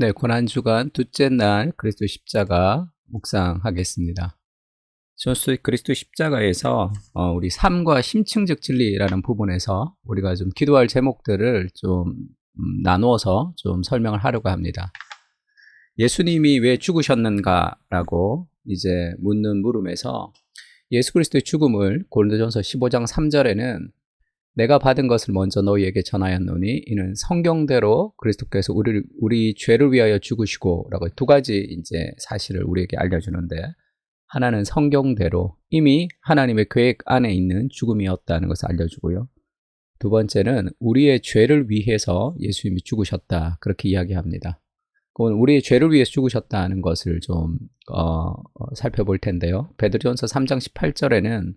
네, 고난주간 둘째 날 그리스도 십자가 묵상하겠습니다. 저는 그리스도 십자가에서 우리 삶과 심층적 진리라는 부분에서 우리가 좀 기도할 제목들을 좀 나누어서 좀 설명을 하려고 합니다. 예수님이 왜 죽으셨는가라고 이제 묻는 물음에서 예수 그리스도의 죽음을 고린도전서 15장 3절에는 내가 받은 것을 먼저 너희에게 전하였노니 이는 성경대로 그리스도께서 우리 죄를 위하여 죽으시고 라고 두 가지 이제 사실을 우리에게 알려주는데, 하나는 성경대로 이미 하나님의 계획 안에 있는 죽음이었다는 것을 알려주고요. 두 번째는 우리의 죄를 위해서 예수님이 죽으셨다, 그렇게 이야기합니다. 그건 우리의 죄를 위해서 죽으셨다는 것을 좀 살펴볼 텐데요. 베드로전서 3장 18절에는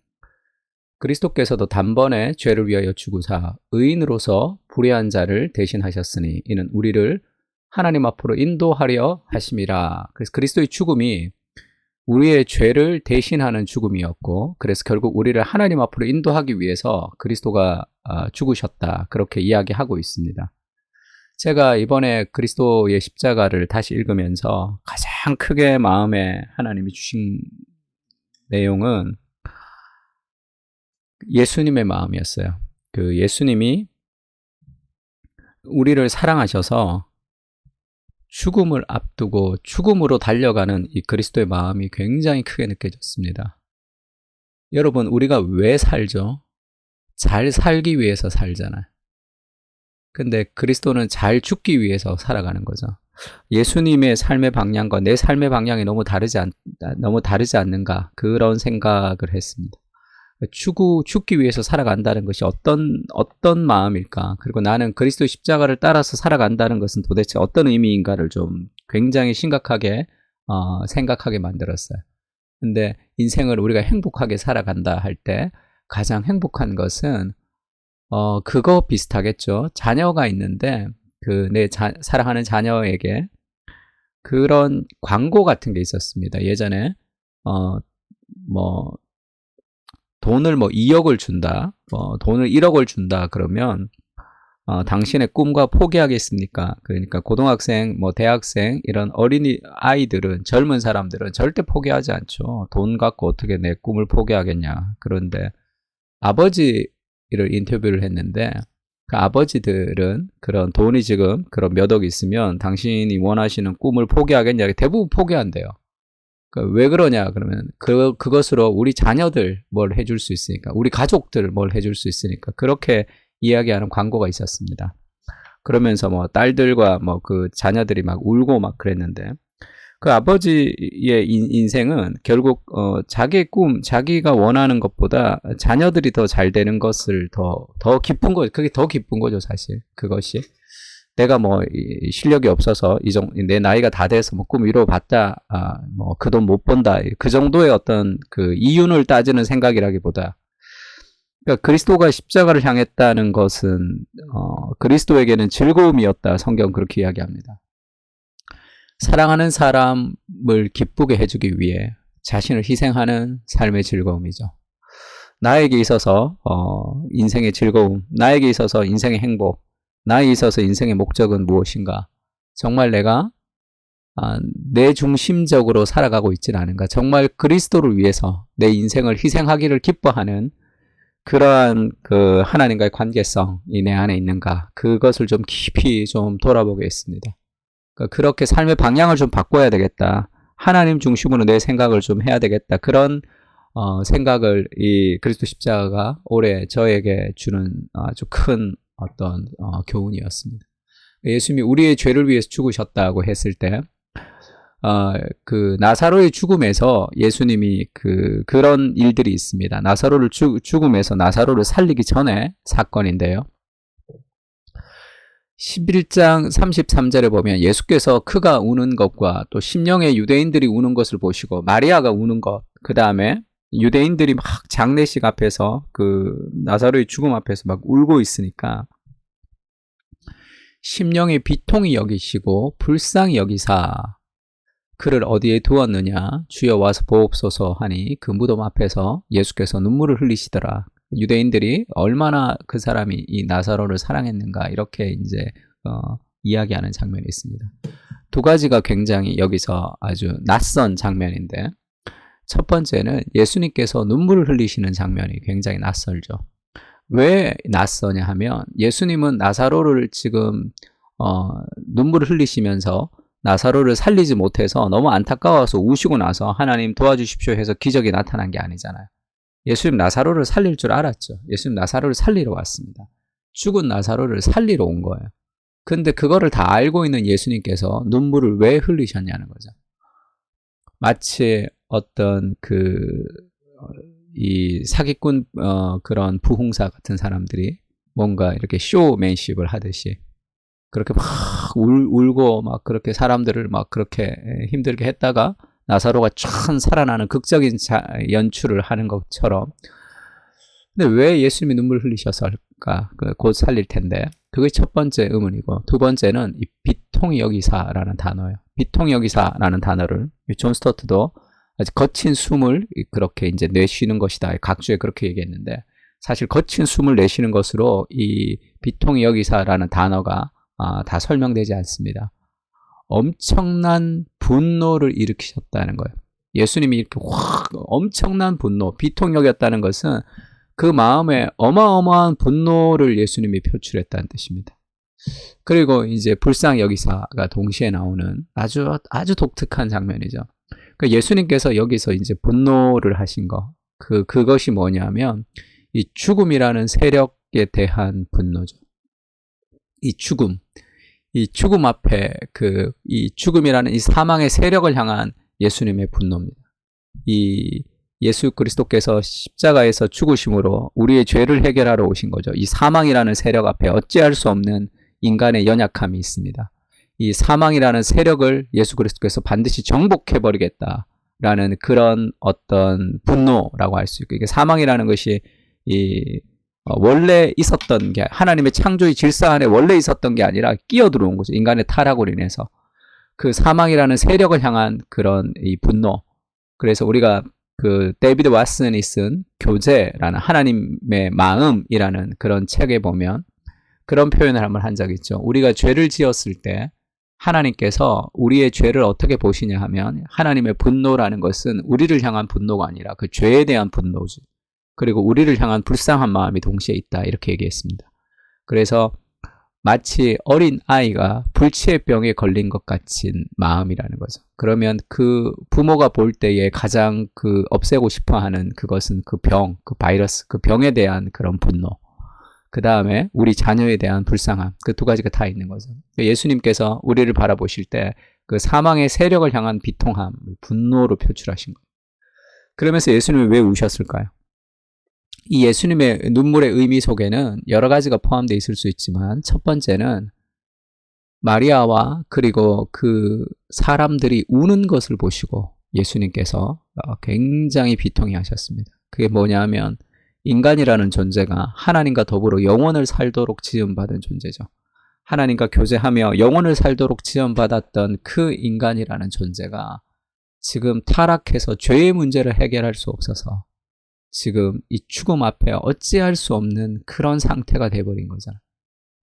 그리스도께서도 단번에 죄를 위하여 죽으사 의인으로서 불의한 자를 대신하셨으니 이는 우리를 하나님 앞으로 인도하려 하심이라. 그래서 그리스도의 죽음이 우리의 죄를 대신하는 죽음이었고, 그래서 결국 우리를 하나님 앞으로 인도하기 위해서 그리스도가 죽으셨다, 그렇게 이야기하고 있습니다. 제가 이번에 그리스도의 십자가를 다시 읽으면서 가장 크게 마음에 하나님이 주신 내용은 예수님의 마음이었어요. 그 예수님이 우리를 사랑하셔서 죽음을 앞두고 죽음으로 달려가는 이 그리스도의 마음이 굉장히 크게 느껴졌습니다. 여러분, 우리가 왜 살죠? 잘 살기 위해서 살잖아요. 근데 그리스도는 잘 죽기 위해서 살아가는 거죠. 예수님의 삶의 방향과 내 삶의 방향이 너무 다르지 않는가, 그런 생각을 했습니다. 죽기 위해서 살아간다는 것이 어떤 마음일까? 그리고 나는 그리스도 십자가를 따라서 살아간다는 것은 도대체 어떤 의미인가를 좀 굉장히 심각하게 생각하게 만들었어요. 근데 인생을 우리가 행복하게 살아간다 할 때 가장 행복한 것은 그거 비슷하겠죠. 자녀가 있는데 내 사랑하는 자녀에게 그런 광고 같은 게 있었습니다. 예전에 돈을 2억을 준다, 돈을 1억을 준다 그러면 당신의 꿈과 포기하겠습니까? 그러니까 고등학생, 대학생, 이런 어린이 아이들은, 젊은 사람들은 절대 포기하지 않죠. 돈 갖고 어떻게 내 꿈을 포기하겠냐. 그런데 아버지를 인터뷰를 했는데 그 아버지들은 그런 돈이 지금 그런 몇 억 있으면 당신이 원하시는 꿈을 포기하겠냐, 대부분 포기한대요. 왜 그러냐 그러면 그것으로 우리 자녀들 뭘 해줄 수 있으니까, 우리 가족들 뭘 해줄 수 있으니까, 그렇게 이야기하는 광고가 있었습니다. 그러면서 딸들과 그 자녀들이 막 울고 막 그랬는데, 그 아버지의 인생은 결국 자기의 꿈, 자기가 원하는 것보다 자녀들이 더 잘 되는 것을 더 기쁜 거죠. 그게 더 기쁜 거죠, 사실. 그것이 내가 실력이 없어서 내 나이가 다 돼서 꿈 이뤄봤다, 그 돈 못 번다, 그 정도의 어떤 그 이윤을 따지는 생각이라기보다, 그러니까 그리스도가 십자가를 향했다는 것은 그리스도에게는 즐거움이었다, 성경 그렇게 이야기합니다. 사랑하는 사람을 기쁘게 해주기 위해 자신을 희생하는 삶의 즐거움이죠. 나에게 있어서 인생의 즐거움, 나에게 있어서 인생의 행복, 나에 있어서 인생의 목적은 무엇인가? 정말 내가 내 중심적으로 살아가고 있지는 않은가? 정말 그리스도를 위해서 내 인생을 희생하기를 기뻐하는 그러한 그 하나님과의 관계성이 내 안에 있는가? 그것을 좀 깊이 좀 돌아보겠습니다. 그러니까 그렇게 삶의 방향을 좀 바꿔야 되겠다. 하나님 중심으로 내 생각을 좀 해야 되겠다. 그런 생각을 이 그리스도 십자가가 올해 저에게 주는 아주 큰 어떤 교훈이었습니다. 예수님이 우리의 죄를 위해서 죽으셨다고 했을 때, 그 나사로의 죽음에서 예수님이 그런 일들이 있습니다. 나사로를 죽음에서 나사로를 살리기 전에 사건인데요. 11장 33절에 보면 예수께서 그가 우는 것과 또 심령의 유대인들이 우는 것을 보시고 마리아가 우는 것, 그 다음에 유대인들이 막 장례식 앞에서 그 나사로의 죽음 앞에서 막 울고 있으니까 심령의 비통이 여기시고 불쌍히 여기사 그를 어디에 두었느냐, 주여 와서 보옵소서 하니 그 무덤 앞에서 예수께서 눈물을 흘리시더라. 유대인들이 얼마나 그 사람이 이 나사로를 사랑했는가, 이렇게 이제 이야기하는 장면이 있습니다. 두 가지가 굉장히 여기서 아주 낯선 장면인데, 첫 번째는 예수님께서 눈물을 흘리시는 장면이 굉장히 낯설죠. 왜 낯서냐 하면 예수님은 나사로를 지금 눈물을 흘리시면서 나사로를 살리지 못해서 너무 안타까워서 우시고 나서 하나님 도와주십시오 해서 기적이 나타난 게 아니잖아요. 예수님 나사로를 살릴 줄 알았죠. 예수님 나사로를 살리러 왔습니다. 죽은 나사로를 살리러 온 거예요. 근데 그거를 다 알고 있는 예수님께서 눈물을 왜 흘리셨냐는 거죠. 마치 어떤 이 사기꾼 그런 부흥사 같은 사람들이 뭔가 이렇게 쇼맨십을 하듯이 그렇게 막 울고 막 그렇게 사람들을 막 그렇게 힘들게 했다가 나사로가 촥 살아나는 극적인 연출을 하는 것처럼. 근데 왜 예수님이 눈물을 흘리셨을까? 곧 살릴 텐데. 그게 첫 번째 의문이고, 두 번째는 이 비통히 여기사라는 단어예요. 비통히 여기사라는 단어를 존 스토트도 아주 거친 숨을 그렇게 이제 내쉬는 것이다. 각주에 그렇게 얘기했는데, 사실 거친 숨을 내쉬는 것으로 이 비통히 여기사라는 단어가 다 설명되지 않습니다. 엄청난 분노를 일으키셨다는 거예요. 예수님이 이렇게 확 엄청난 분노, 비통히 여겼다는 것은 그 마음에 어마어마한 분노를 예수님이 표출했다는 뜻입니다. 그리고 이제 불쌍히 여기사가 동시에 나오는 아주 독특한 장면이죠. 그러니까 예수님께서 여기서 이제 분노를 하신 거, 그것이 뭐냐면 이 죽음이라는 세력에 대한 분노죠. 이 죽음 앞에 이 죽음이라는 이 사망의 세력을 향한 예수님의 분노입니다. 이 예수 그리스도께서 십자가에서 죽으심으로 우리의 죄를 해결하러 오신 거죠. 이 사망이라는 세력 앞에 어찌할 수 없는 인간의 연약함이 있습니다. 이 사망이라는 세력을 예수 그리스도께서 반드시 정복해버리겠다라는 그런 어떤 분노라고 할 수 있고, 이게 사망이라는 것이 원래 있었던 게, 하나님의 창조의 질서 안에 원래 있었던 게 아니라 끼어들어온 거죠. 인간의 타락으로 인해서. 그 사망이라는 세력을 향한 그런 이 분노. 그래서 우리가 데이비드 왓슨이 쓴 교제라는 하나님의 마음이라는 그런 책에 보면 그런 표현을 한번 한 적이 있죠. 우리가 죄를 지었을 때 하나님께서 우리의 죄를 어떻게 보시냐 하면, 하나님의 분노라는 것은 우리를 향한 분노가 아니라 그 죄에 대한 분노지. 그리고 우리를 향한 불쌍한 마음이 동시에 있다, 이렇게 얘기했습니다. 그래서 마치 어린 아이가 불치의병에 걸린 것 같은 마음이라는 거죠. 그러면 그 부모가 볼 때에 가장 없애고 싶어 하는 그것은 그 병, 그 바이러스, 그 병에 대한 그런 분노. 그 다음에 우리 자녀에 대한 불쌍함. 그 두 가지가 다 있는 거죠. 예수님께서 우리를 바라보실 때 그 사망의 세력을 향한 비통함, 분노로 표출하신 거예요. 그러면서 예수님이 왜 우셨을까요? 이 예수님의 눈물의 의미 속에는 여러 가지가 포함되어 있을 수 있지만, 첫 번째는 마리아와 그리고 그 사람들이 우는 것을 보시고 예수님께서 굉장히 비통해 하셨습니다. 그게 뭐냐면 인간이라는 존재가 하나님과 더불어 영원을 살도록 지음받은 존재죠. 하나님과 교제하며 영원을 살도록 지음받았던 그 인간이라는 존재가 지금 타락해서 죄의 문제를 해결할 수 없어서 지금 이 죽음 앞에 어찌할 수 없는 그런 상태가 돼버린 거잖아요.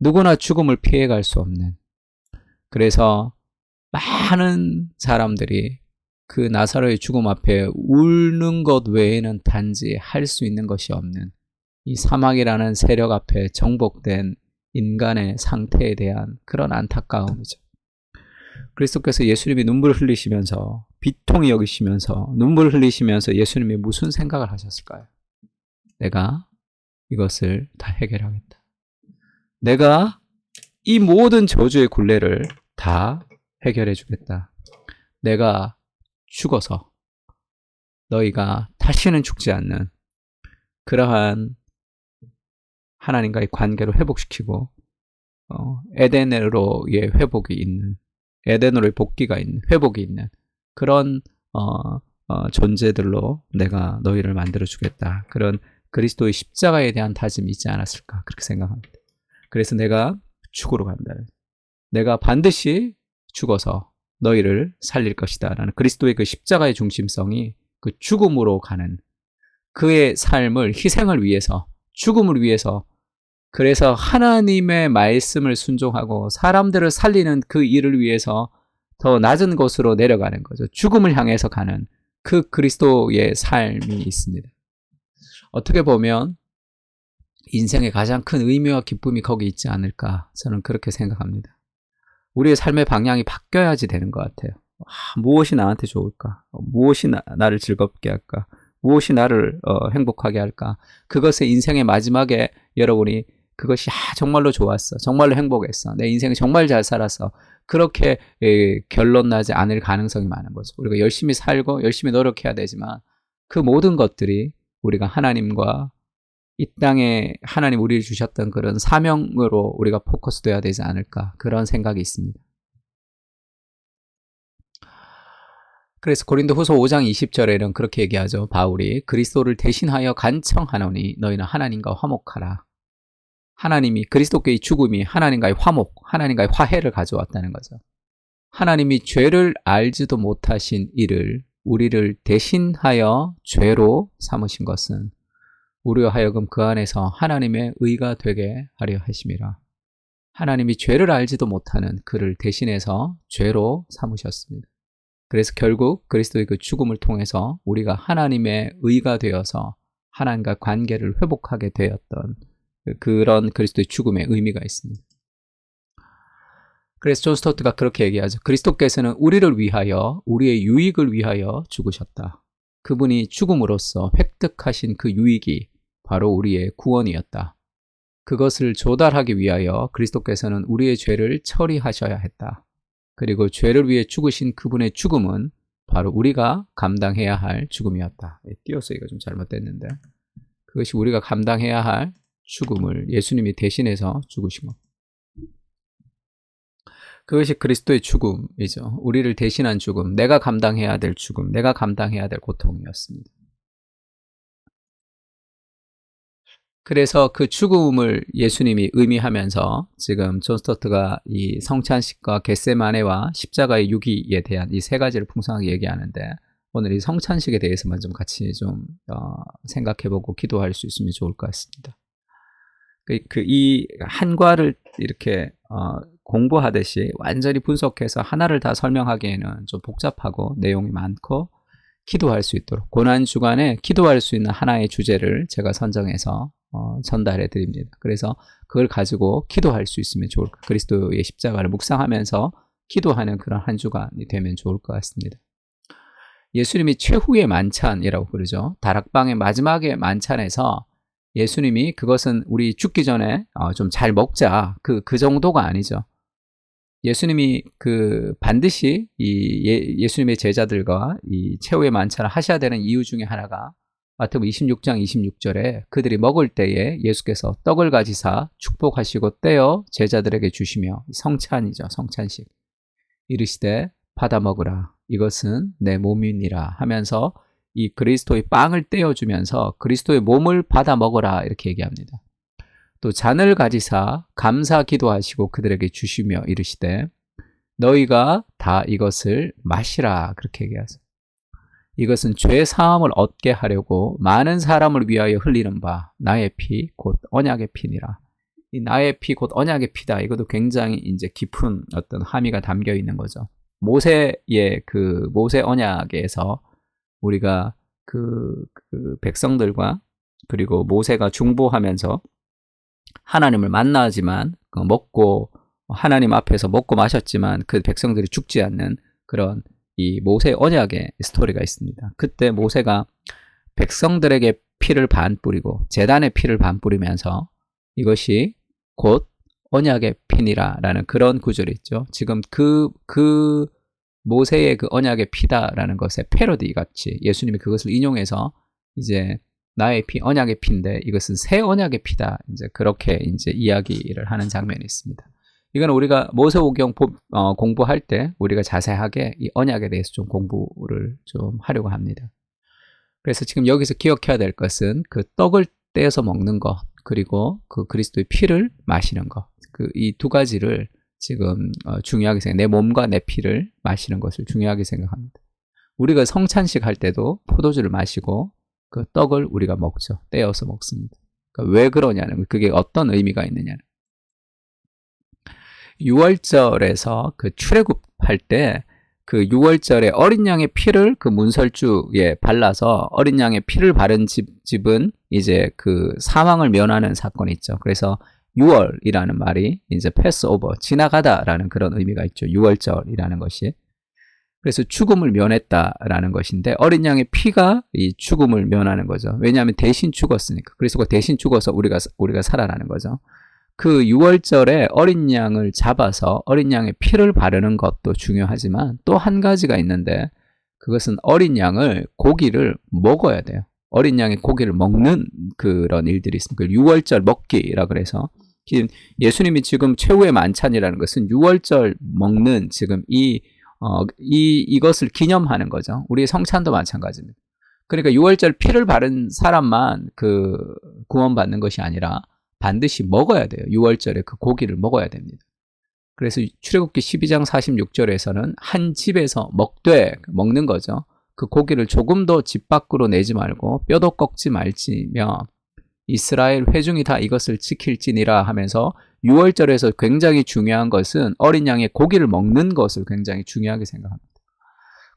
누구나 죽음을 피해갈 수 없는. 그래서 많은 사람들이 그 나사로의 죽음 앞에 울는 것 외에는 단지 할 수 있는 것이 없는 이 사망이라는 세력 앞에 정복된 인간의 상태에 대한 그런 안타까움이죠. 그리스도께서 예수님이 눈물을 흘리시면서, 비통히 여기시면서 눈물을 흘리시면서 예수님이 무슨 생각을 하셨을까요? 내가 이것을 다 해결하겠다. 내가 이 모든 저주의 굴레를 다 해결해 주겠다. 내가 죽어서 너희가 다시는 죽지 않는 그러한 하나님과의 관계로 회복시키고 에덴으로의 회복이 있는, 에덴으로의 복귀가 있는, 회복이 있는 그런 존재들로 내가 너희를 만들어 주겠다. 그런 그리스도의 십자가에 대한 다짐이 있지 않았을까, 그렇게 생각합니다. 그래서 내가 죽으러 간다. 내가 반드시 죽어서 너희를 살릴 것이다 라는 그리스도의 그 십자가의 중심성이 그 죽음으로 가는 그의 삶을, 희생을 위해서, 죽음을 위해서, 그래서 하나님의 말씀을 순종하고 사람들을 살리는 그 일을 위해서 더 낮은 곳으로 내려가는 거죠. 죽음을 향해서 가는 그 그리스도의 삶이 있습니다. 어떻게 보면 인생의 가장 큰 의미와 기쁨이 거기 있지 않을까 저는 그렇게 생각합니다. 우리의 삶의 방향이 바뀌어야지 되는 것 같아요. 무엇이 나한테 좋을까? 무엇이 나를 즐겁게 할까? 무엇이 나를 행복하게 할까? 그것의 인생의 마지막에 여러분이 그것이 정말로 좋았어. 정말로 행복했어. 내 인생을 정말 잘 살았어. 그렇게 결론 나지 않을 가능성이 많은 거죠. 우리가 열심히 살고 열심히 노력해야 되지만 그 모든 것들이 우리가 하나님과 이 땅에 하나님 우리를 주셨던 그런 사명으로 우리가 포커스돼야 되지 않을까 그런 생각이 있습니다. 그래서 고린도후서 5장 20절에는 그렇게 얘기하죠. 바울이 그리스도를 대신하여 간청하노니 너희는 하나님과 화목하라. 하나님이 그리스도께의 죽음이 하나님과의 화목, 하나님과의 화해를 가져왔다는 거죠. 하나님이 죄를 알지도 못하신 이를 우리를 대신하여 죄로 삼으신 것은 우리와 하여금 그 안에서 하나님의 의가 되게 하려 하심이라. 하나님이 죄를 알지도 못하는 그를 대신해서 죄로 삼으셨습니다. 그래서 결국 그리스도의 그 죽음을 통해서 우리가 하나님의 의가 되어서 하나님과 관계를 회복하게 되었던 그런 그리스도의 죽음의 의미가 있습니다. 그래서 존 스토트가 그렇게 얘기하죠. 그리스도께서는 우리를 위하여 우리의 유익을 위하여 죽으셨다. 그분이 죽음으로써 획득하신 그 유익이 바로 우리의 구원이었다. 그것을 조달하기 위하여 그리스도께서는 우리의 죄를 처리하셔야 했다. 그리고 죄를 위해 죽으신 그분의 죽음은 바로 우리가 감당해야 할 죽음이었다. 띄어서 이거 좀 잘못됐는데 그것이 우리가 감당해야 할 죽음을 예수님이 대신해서 죽으신 것. 그것이 그리스도의 죽음이죠. 우리를 대신한 죽음, 내가 감당해야 될 죽음, 내가 감당해야 될 고통이었습니다. 그래서 그 죽음을 예수님이 의미하면서 지금 존 스토트가 이 성찬식과 겟세마네와 십자가의 유기에 대한 이 세 가지를 풍성하게 얘기하는데 오늘 이 성찬식에 대해서만 좀 같이 좀 생각해보고 기도할 수 있으면 좋을 것 같습니다. 이 한과를 이렇게 공부하듯이 완전히 분석해서 하나를 다 설명하기에는 좀 복잡하고 내용이 많고 기도할 수 있도록 고난주간에 기도할 수 있는 하나의 주제를 제가 선정해서 전달해 드립니다. 그래서 그걸 가지고 기도할 수 있으면 좋을 것 같아요. 그리스도의 십자가를 묵상하면서 기도하는 그런 한 주간이 되면 좋을 것 같습니다. 예수님이 최후의 만찬이라고 부르죠. 다락방의 마지막의 만찬에서 예수님이 그것은 우리 죽기 전에 좀 잘 먹자 그 정도가 아니죠. 예수님이 반드시 예수님의 제자들과 이 최후의 만찬을 하셔야 되는 이유 중에 하나가 마태복음 26장 26절에 그들이 먹을 때에 예수께서 떡을 가지사 축복하시고 떼어 제자들에게 주시며 성찬이죠. 성찬식. 이르시되 받아 먹으라. 이것은 내 몸이니라 하면서 이 그리스도의 빵을 떼어주면서 그리스도의 몸을 받아 먹어라 이렇게 얘기합니다. 또 잔을 가지사 감사 기도하시고 그들에게 주시며 이르시되 너희가 다 이것을 마시라 그렇게 얘기하세요. 이것은 죄 사함을 얻게 하려고 많은 사람을 위하여 흘리는 바 나의 피 곧 언약의 피니라. 이 나의 피 곧 언약의 피다. 이것도 굉장히 이제 깊은 어떤 함의가 담겨 있는 거죠. 모세의 모세 언약에서 우리가 그 백성들과 그리고 모세가 중보하면서 하나님을 만나지만 먹고 하나님 앞에서 먹고 마셨지만 그 백성들이 죽지 않는 그런 이 모세 언약의 스토리가 있습니다. 그때 모세가 백성들에게 피를 반 뿌리고 제단의 피를 반 뿌리면서 이것이 곧 언약의 피니라라는 그런 구절이 있죠. 지금 그 모세의 그 언약의 피다라는 것의 패러디 같이 예수님이 그것을 인용해서 이제 나의 피, 언약의 피인데 이것은 새 언약의 피다. 이제 그렇게 이제 이야기를 하는 장면이 있습니다. 이건 우리가 모세오경 공부할 때 우리가 자세하게 이 언약에 대해서 좀 공부를 좀 하려고 합니다. 그래서 지금 여기서 기억해야 될 것은 그 떡을 떼어서 먹는 것 그리고 그 그리스도의 피를 마시는 것 이 두 가지를 지금 중요하게 내 몸과 내 피를 마시는 것을 중요하게 생각합니다. 우리가 성찬식 할 때도 포도주를 마시고 그 떡을 우리가 먹죠. 떼어서 먹습니다. 그러니까 왜 그러냐는 그게 어떤 의미가 있느냐는 6월절에서 그 출애굽할 때 그 6월절에 어린 양의 피를 그 문설주에 발라서 어린 양의 피를 바른 집은 이제 그 사망을 면하는 사건이 있죠. 그래서 6월이라는 말이 이제 패스오버, 지나가다라는 그런 의미가 있죠. 6월절이라는 것이. 그래서 죽음을 면했다라는 것인데 어린 양의 피가 이 죽음을 면하는 거죠. 왜냐하면 대신 죽었으니까. 그리스도가 대신 죽어서 우리가 살아나는 거죠. 그 6월절에 어린 양을 잡아서 어린 양의 피를 바르는 것도 중요하지만 또 한 가지가 있는데 그것은 어린 양을 고기를 먹어야 돼요. 어린 양의 고기를 먹는 그런 일들이 있습니다. 6월절 먹기라 그래서 예수님이 지금 최후의 만찬이라는 것은 6월절 먹는 지금 이것을 기념하는 거죠. 우리의 성찬도 마찬가지입니다. 그러니까 6월절 피를 바른 사람만 그 구원받는 것이 아니라 반드시 먹어야 돼요. 6월절에 그 고기를 먹어야 됩니다. 그래서 출애굽기 12장 46절에서는 한 집에서 먹는 거죠. 그 고기를 조금도 집 밖으로 내지 말고 뼈도 꺾지 말지며 이스라엘 회중이 다 이것을 지킬지니라 하면서 6월절에서 굉장히 중요한 것은 어린 양의 고기를 먹는 것을 굉장히 중요하게 생각합니다.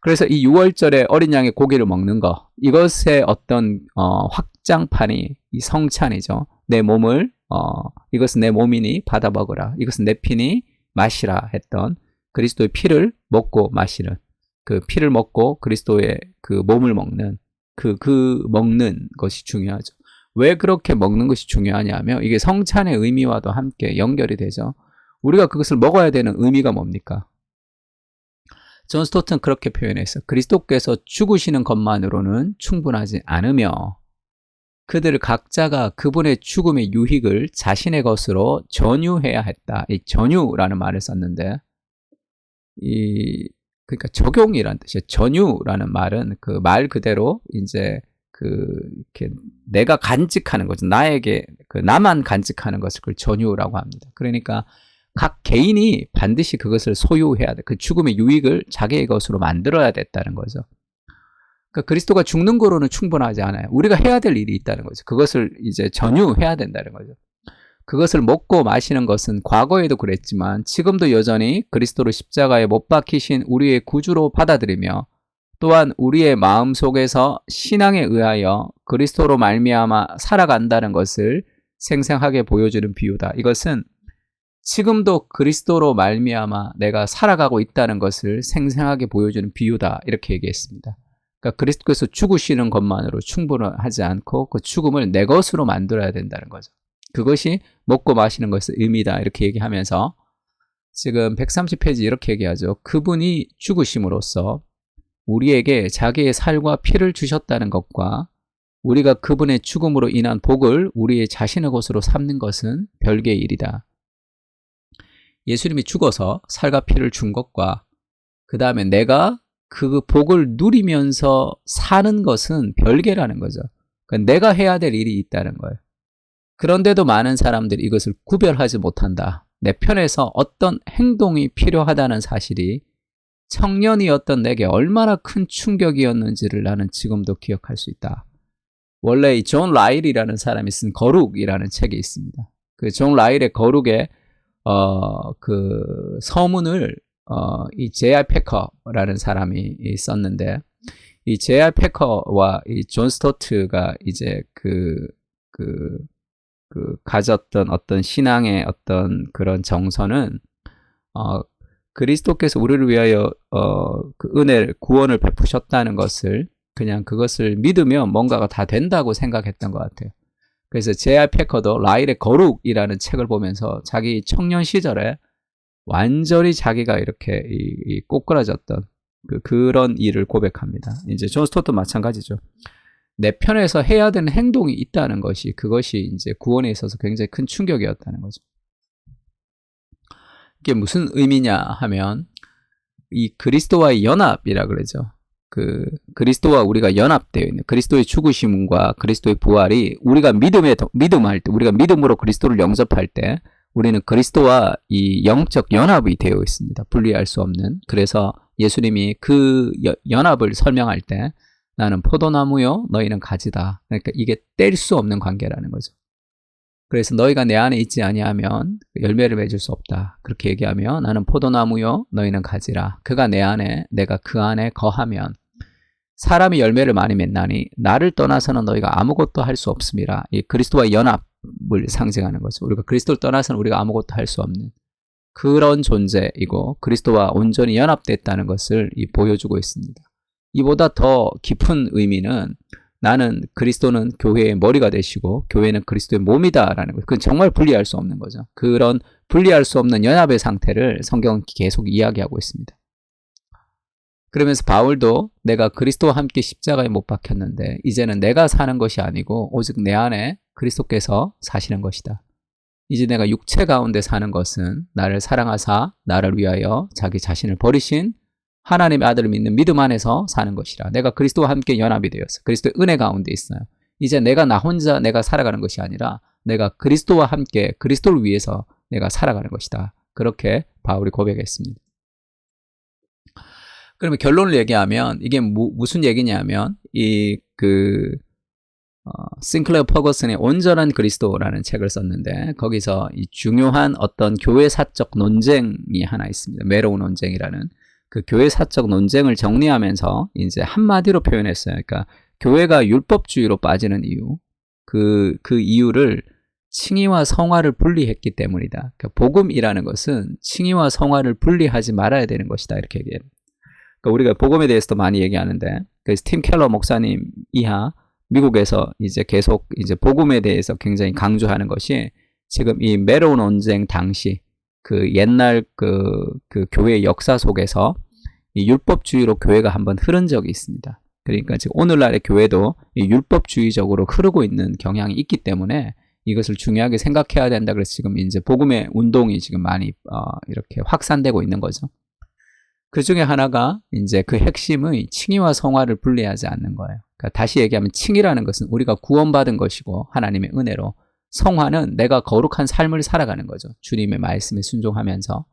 그래서 이 6월절에 어린 양의 고기를 먹는 것, 이것의 어떤 확장판이 이 성찬이죠. 내 몸을 이것은 내 몸이니 받아 먹으라. 이것은 내 피니 마시라 했던 그리스도의 피를 먹고 마시는 그 피를 먹고 그리스도의 그 몸을 먹는 그 먹는 것이 중요하죠. 왜 그렇게 먹는 것이 중요하냐면 이게 성찬의 의미와도 함께 연결이 되죠. 우리가 그것을 먹어야 되는 의미가 뭡니까? 존 스토튼 그렇게 표현했어요. 그리스도께서 죽으시는 것만으로는 충분하지 않으며 그들 각자가 그분의 죽음의 유익을 자신의 것으로 전유해야 했다. 이 전유라는 말을 썼는데 그러니까 적용이라는 뜻이에요. 전유라는 말은 그 말 그대로 이제 이렇게 내가 간직하는 거죠. 나에게 나만 간직하는 것을 그걸 전유라고 합니다. 그러니까 각 개인이 반드시 그것을 소유해야 돼. 그 죽음의 유익을 자기의 것으로 만들어야 됐다는 거죠. 그러니까 그리스도가 죽는 거로는 충분하지 않아요. 우리가 해야 될 일이 있다는 거죠. 그것을 이제 전유해야 된다는 거죠. 그것을 먹고 마시는 것은 과거에도 그랬지만 지금도 여전히 그리스도를 십자가에 못 박히신 우리의 구주로 받아들이며 또한 우리의 마음속에서 신앙에 의하여 그리스도로 말미암아 살아간다는 것을 생생하게 보여주는 비유다. 이것은 지금도 그리스도로 말미암아 내가 살아가고 있다는 것을 생생하게 보여주는 비유다. 이렇게 얘기했습니다. 그러니까 그리스도께서 죽으시는 것만으로 충분하지 않고 그 죽음을 내 것으로 만들어야 된다는 거죠. 그것이 먹고 마시는 것의 의미다. 이렇게 얘기하면서 지금 130페이지 이렇게 얘기하죠. 그분이 죽으심으로써 우리에게 자기의 살과 피를 주셨다는 것과 우리가 그분의 죽음으로 인한 복을 우리의 자신의 것으로 삼는 것은 별개의 일이다. 예수님이 죽어서 살과 피를 준 것과 그 다음에 내가 그 복을 누리면서 사는 것은 별개라는 거죠. 그러니까 내가 해야 될 일이 있다는 거예요. 그런데도 많은 사람들이 이것을 구별하지 못한다. 내 편에서 어떤 행동이 필요하다는 사실이 청년이었던 내게 얼마나 큰 충격이었는지를 나는 지금도 기억할 수 있다. 원래 이 존 라일이라는 사람이 쓴 거룩이라는 책이 있습니다. 그 존 라일의 거룩에 그 서문을 이 J.I. 패커라는 사람이 썼는데 이 J.I. 패커와 이 존 스토트가 이제 가졌던 어떤 신앙의 어떤 그런 정서는 그리스도께서 우리를 위하여 그 은혜를 구원을 베푸셨다는 것을 그냥 그것을 믿으면 뭔가가 다 된다고 생각했던 것 같아요. 그래서 J.I. 패커도 라일의 거룩이라는 책을 보면서 자기 청년 시절에 완전히 자기가 이렇게 꼬꾸라졌던 그런 일을 고백합니다. 이제 존 스토트도 마찬가지죠. 내 편에서 해야 되는 행동이 있다는 것이 그것이 이제 구원에 있어서 굉장히 큰 충격이었다는 거죠. 이게 무슨 의미냐 하면 이 그리스도와의 연합이라 그러죠. 그리스도와 우리가 연합되어 있는 그리스도의 죽으심과 그리스도의 부활이 우리가 믿음할 때 우리가 믿음으로 그리스도를 영접할 때 우리는 그리스도와 이 영적 연합이 되어 있습니다. 분리할 수 없는. 그래서 예수님이 그 연합을 설명할 때 나는 포도나무요 너희는 가지다. 그러니까 이게 뗄 수 없는 관계라는 거죠. 그래서 너희가 내 안에 있지 아니하면 열매를 맺을 수 없다. 그렇게 얘기하며 나는 포도나무요 너희는 가지라. 그가 내 안에 내가 그 안에 거하면 사람이 열매를 많이 맺나니 나를 떠나서는 너희가 아무것도 할 수 없음이라. 이 그리스도와 연합을 상징하는 거죠. 우리가 그리스도를 떠나서는 우리가 아무것도 할 수 없는 그런 존재이고 그리스도와 온전히 연합됐다는 것을 보여주고 있습니다. 이보다 더 깊은 의미는 나는 그리스도는 교회의 머리가 되시고 교회는 그리스도의 몸이다라는 것. 그건 정말 분리할 수 없는 거죠. 그런 분리할 수 없는 연합의 상태를 성경은 계속 이야기하고 있습니다. 그러면서 바울도 내가 그리스도와 함께 십자가에 못 박혔는데 이제는 내가 사는 것이 아니고 오직 내 안에 그리스도께서 사시는 것이다. 이제 내가 육체 가운데 사는 것은 나를 사랑하사 나를 위하여 자기 자신을 버리신 하나님의 아들을 믿는 믿음 안에서 사는 것이라. 내가 그리스도와 함께 연합이 되었어. 그리스도의 은혜 가운데 있어요. 이제 내가 나 혼자 내가 살아가는 것이 아니라 내가 그리스도와 함께 그리스도를 위해서 내가 살아가는 것이다. 그렇게 바울이 고백했습니다. 그러면 결론을 얘기하면 이게 무슨 얘기냐면 싱클레어 퍼거슨의 온전한 그리스도라는 책을 썼는데 거기서 이 중요한 어떤 교회사적 논쟁이 하나 있습니다. 메로우 논쟁이라는 그 교회사적 논쟁을 정리하면서 이제 한마디로 표현했어요. 그러니까 교회가 율법주의로 빠지는 이유, 그 이유를 칭의와 성화를 분리했기 때문이다. 그러니까 복음이라는 것은 칭의와 성화를 분리하지 말아야 되는 것이다. 이렇게 얘기해요. 그러니까 우리가 복음에 대해서도 많이 얘기하는데, 그래서 팀 켈러 목사님 이하 미국에서 이제 계속 이제 복음에 대해서 굉장히 강조하는 것이 지금 이 메로우 논쟁 당시 그 옛날 그 교회의 역사 속에서 이 율법주의로 교회가 한번 흐른 적이 있습니다. 그러니까 지금 오늘날의 교회도 이 율법주의적으로 흐르고 있는 경향이 있기 때문에 이것을 중요하게 생각해야 된다. 그래서 지금 이제 복음의 운동이 지금 많이 이렇게 확산되고 있는 거죠. 그 중에 하나가 이제 그 핵심의 칭의와 성화를 분리하지 않는 거예요. 그러니까 다시 얘기하면 칭의라는 것은 우리가 구원받은 것이고 하나님의 은혜로, 성화는 내가 거룩한 삶을 살아가는 거죠. 주님의 말씀에 순종하면서.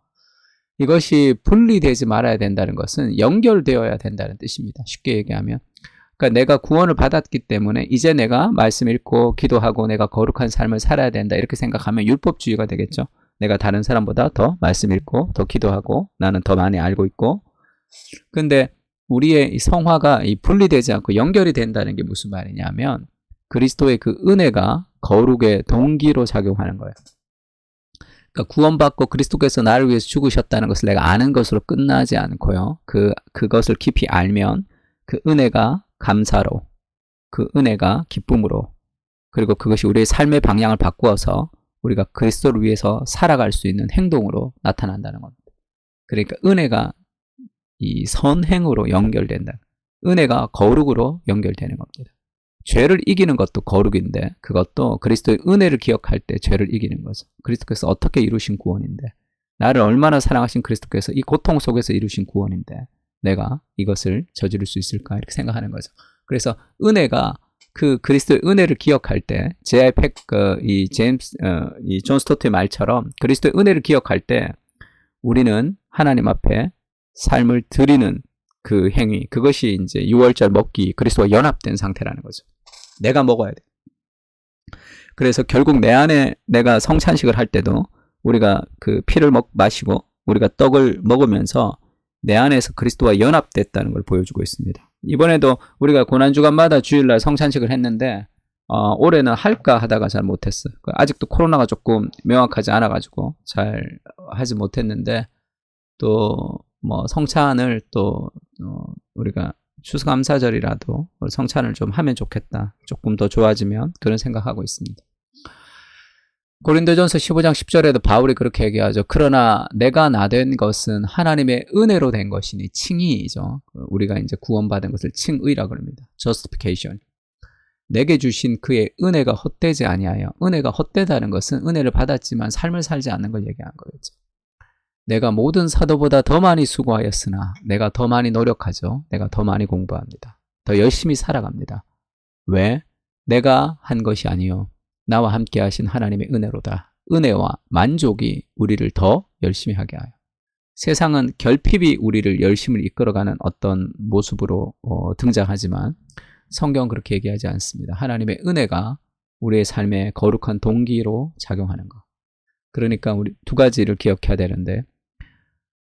이것이 분리되지 말아야 된다는 것은 연결되어야 된다는 뜻입니다. 쉽게 얘기하면. 그러니까 내가 구원을 받았기 때문에 이제 내가 말씀 읽고 기도하고 내가 거룩한 삶을 살아야 된다 이렇게 생각하면 율법주의가 되겠죠. 내가 다른 사람보다 더 말씀 읽고 더 기도하고 나는 더 많이 알고 있고. 근데 우리의 이 성화가 분리되지 않고 연결이 된다는 게 무슨 말이냐면 그리스도의 그 은혜가 거룩의 동기로 작용하는 거예요. 그러니까 구원받고 그리스도께서 나를 위해서 죽으셨다는 것을 내가 아는 것으로 끝나지 않고요. 그것을 깊이 알면 그 은혜가 감사로, 그 은혜가 기쁨으로, 그리고 그것이 우리의 삶의 방향을 바꾸어서 우리가 그리스도를 위해서 살아갈 수 있는 행동으로 나타난다는 겁니다. 그러니까 은혜가 이 선행으로 연결된다. 은혜가 거룩으로 연결되는 겁니다. 죄를 이기는 것도 거룩인데 그것도 그리스도의 은혜를 기억할 때 죄를 이기는 거죠. 그리스도께서 어떻게 이루신 구원인데, 나를 얼마나 사랑하신 그리스도께서 이 고통 속에서 이루신 구원인데 내가 이것을 저지를 수 있을까 이렇게 생각하는 거죠. 그래서 은혜가 그 그리스도의 은혜를 기억할 때 제.I. 이 존 스토트의 말처럼 그리스도의 은혜를 기억할 때 우리는 하나님 앞에 삶을 드리는 그 행위, 그것이 이제 6월절 먹기, 그리스도와 연합된 상태라는 거죠. 내가 먹어야 돼. 그래서 결국 내 안에 내가 성찬식을 할 때도 우리가 그 피를 마시고 우리가 떡을 먹으면서 내 안에서 그리스도와 연합됐다는 걸 보여주고 있습니다. 이번에도 우리가 고난주간마다 주일날 성찬식을 했는데 올해는 할까 하다가 잘 못했어요. 아직도 코로나가 조금 명확하지 않아가지고 잘 하지 못했는데 또 뭐 성찬을 또 우리가 추수감사절이라도 성찬을 좀 하면 좋겠다. 조금 더 좋아지면 그런 생각하고 있습니다. 고린도전서 15장 10절에도 바울이 그렇게 얘기하죠. 그러나 내가 나 된 것은 하나님의 은혜로 된 것이니, 칭의이죠. 우리가 이제 구원받은 것을 칭의라고 합니다. justification. 내게 주신 그의 은혜가 헛되지 아니하여. 은혜가 헛되다는 것은 은혜를 받았지만 삶을 살지 않는 걸 얘기한 거겠죠. 내가 모든 사도보다 더 많이 수고하였으나 내가 더 많이 노력하죠. 내가 더 많이 공부합니다. 더 열심히 살아갑니다. 왜? 내가 한 것이 아니요 나와 함께 하신 하나님의 은혜로다. 은혜와 만족이 우리를 더 열심히 하게 하여. 세상은 결핍이 우리를 열심을 이끌어가는 어떤 모습으로 등장하지만 성경은 그렇게 얘기하지 않습니다. 하나님의 은혜가 우리의 삶의 거룩한 동기로 작용하는 것. 그러니까 우리 두 가지를 기억해야 되는데,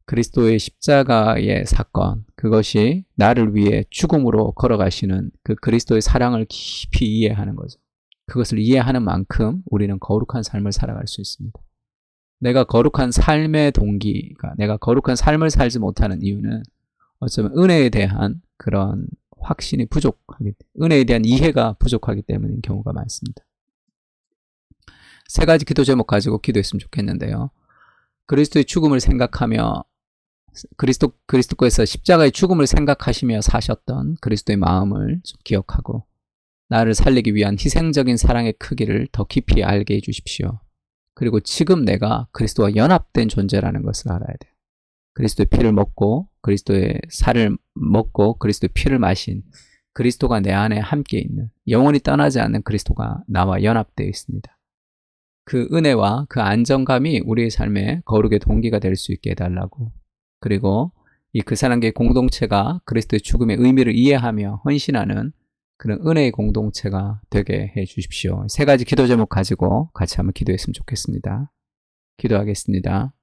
그리스도의 십자가의 사건, 그것이 나를 위해 죽음으로 걸어가시는 그 그리스도의 사랑을 깊이 이해하는 거죠. 그것을 이해하는 만큼 우리는 거룩한 삶을 살아갈 수 있습니다. 내가 거룩한 삶의 동기가, 내가 거룩한 삶을 살지 못하는 이유는 어쩌면 은혜에 대한 그런 확신이 은혜에 대한 이해가 부족하기 때문인 경우가 많습니다. 세 가지 기도 제목 가지고 기도했으면 좋겠는데요. 그리스도의 죽음을 생각하며 그리스도께서 십자가의 죽음을 생각하시며 사셨던 그리스도의 마음을 좀 기억하고 나를 살리기 위한 희생적인 사랑의 크기를 더 깊이 알게 해주십시오. 그리고 지금 내가 그리스도와 연합된 존재라는 것을 알아야 돼요. 그리스도의 피를 먹고 그리스도의 살을 먹고 그리스도의 피를 마신 그리스도가 내 안에 함께 있는, 영원히 떠나지 않는 그리스도가 나와 연합되어 있습니다. 그 은혜와 그 안정감이 우리의 삶의 거룩의 동기가 될 수 있게 해달라고, 그리고 이 그 사랑계의 공동체가 그리스도의 죽음의 의미를 이해하며 헌신하는 그런 은혜의 공동체가 되게 해 주십시오. 세 가지 기도 제목 가지고 같이 한번 기도했으면 좋겠습니다. 기도하겠습니다.